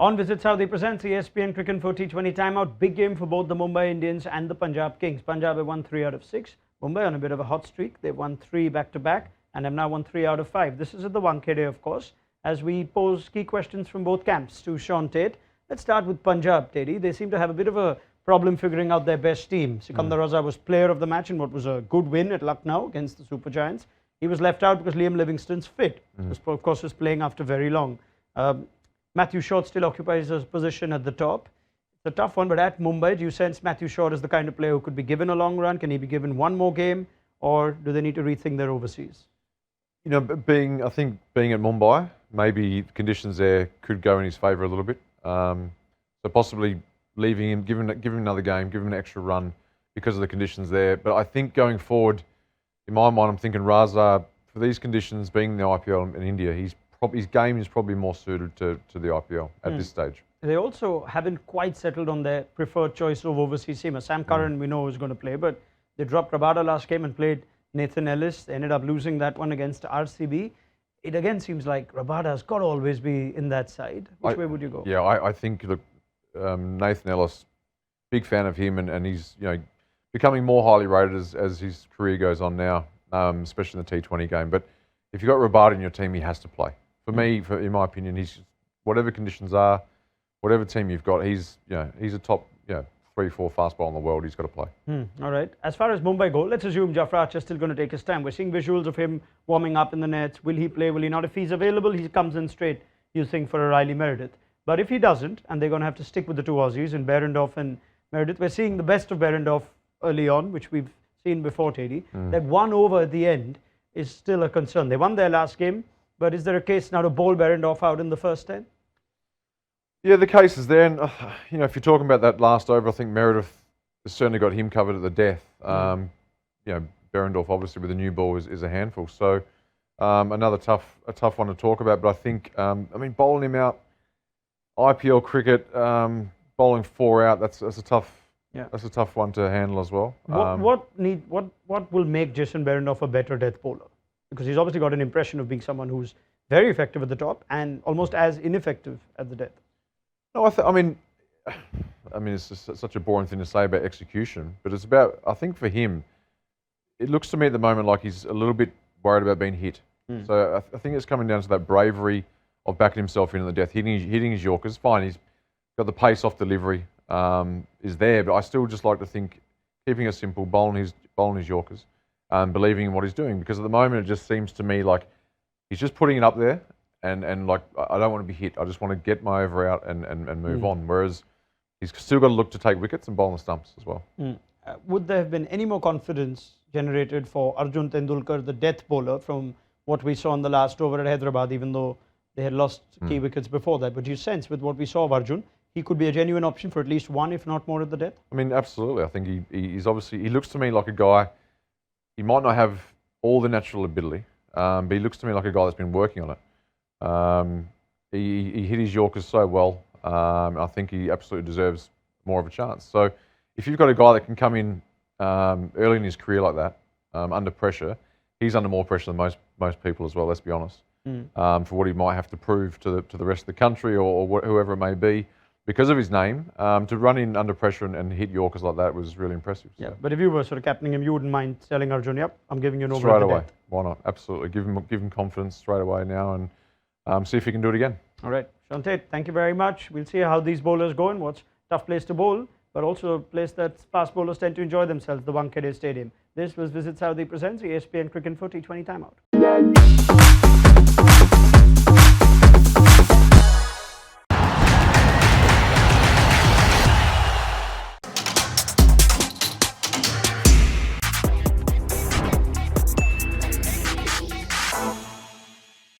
On Visit Saudi presents ESPNcricinfo T20 timeout. Big game for both the Mumbai Indians and the Punjab Kings. Punjab have won 3 out of 6. Mumbai on a bit of a hot streak. They've won 3 back-to-back and have now won 3 out of 5. This is at the Wankhede, of course, as we pose key questions from both camps to Shaun Tait. Let's start with Punjab, Teddy. They seem to have a bit of a problem figuring out their best team. Sikandar Raza was player of the match in what was a good win at Lucknow against the Super Giants. He was left out because Liam Livingston's fit. Of course, was playing after very long. Matthew Short still occupies his position at the top. It's a tough one, but at Mumbai, do you sense Matthew Short is the kind of player who could be given a long run? Can he be given one more game, or do they need to rethink their overseas? You know, I think being at Mumbai, maybe conditions there could go in his favour a little bit. So possibly leaving him, giving him another game, giving him an extra run because of the conditions there. But I think going forward, in my mind, I'm thinking Raza, for these conditions, being in the IPL in India, his game is probably more suited to the IPL at this stage. They also haven't quite settled on their preferred choice of overseas seamer. Sam Curran, we know, is going to play, but they dropped Rabada last game and played Nathan Ellis. They ended up losing that one against RCB. It again seems like Rabada's got to always be in that side. Which way would you go? Yeah, I think, look, Nathan Ellis, big fan of him, and he's becoming more highly rated as his career goes on now, especially in the T20 game. But if you've got Rabada in your team, he has to play. For me, in my opinion, he's whatever conditions are, whatever team you've got, he's a top 3-4 fast bowler in the world. He's got to play. All right. As far as Mumbai go, let's assume Jafra Archer's still going to take his time. We're seeing visuals of him warming up in the nets. Will he play? Will he not? If he's available, he comes in straight, you think, for a Riley Meredith. But if he doesn't, and they're going to have to stick with the two Aussies in Behrendorff and Meredith, we're seeing the best of Behrendorff early on, which we've seen before, Teddy. That 1 over at the end is still a concern. They won their last game. But is there a case now to bowl Behrendorff out in the first 10? Yeah, the case is there. And, if you're talking about that last over, I think Meredith has certainly got him covered at the death. Behrendorff, obviously, with the new ball is a handful. So another tough one to talk about. But I think, bowling him out, IPL cricket, bowling 4 out, that's a tough one to handle as well. What will make Jason Behrendorff a better death bowler? Because he's obviously got an impression of being someone who's very effective at the top and almost as ineffective at the death. No, it's just such a boring thing to say about execution, but it's about, I think for him, it looks to me at the moment like he's a little bit worried about being hit. So I think it's coming down to that bravery of backing himself into the death, hitting his Yorkers. Fine, he's got the pace off delivery is there, but I still just like to think keeping it simple, bowling his Yorkers. Believing in what he's doing, because at the moment it just seems to me like he's just putting it up there and like, I don't want to be hit, I just want to get my over out and move on, whereas he's still got to look to take wickets and bowl the stumps as well. Would there have been any more confidence generated for Arjun Tendulkar, the death bowler, from what we saw in the last over at Hyderabad, even though they had lost key wickets before that? But do you sense with what we saw of Arjun, he could be a genuine option for at least one, if not more, at the death? Absolutely. I think he's obviously, he looks to me like a guy. He might not have all the natural ability, but he looks to me like a guy that's been working on it. He hit his Yorkers so well. I think he absolutely deserves more of a chance. So if you've got a guy that can come in early in his career like that, under pressure, he's under more pressure than most people as well, let's be honest, for what he might have to prove to the rest of the country or whoever it may be. Because of his name, to run in under pressure and hit Yorkers like that was really impressive. Yeah, but if you were sort of captaining him, you wouldn't mind telling Arjun, yep, I'm giving you an over straight away. Death. Why not? Absolutely. Give him confidence straight away now and see if he can do it again. All right. Shaun Tait, thank you very much. We'll see how these bowlers go and what's a tough place to bowl, but also a place that fast bowlers tend to enjoy themselves, the Wankhede Stadium. This was Visit Saudi presents ESPNcricinfo T20 Timeout.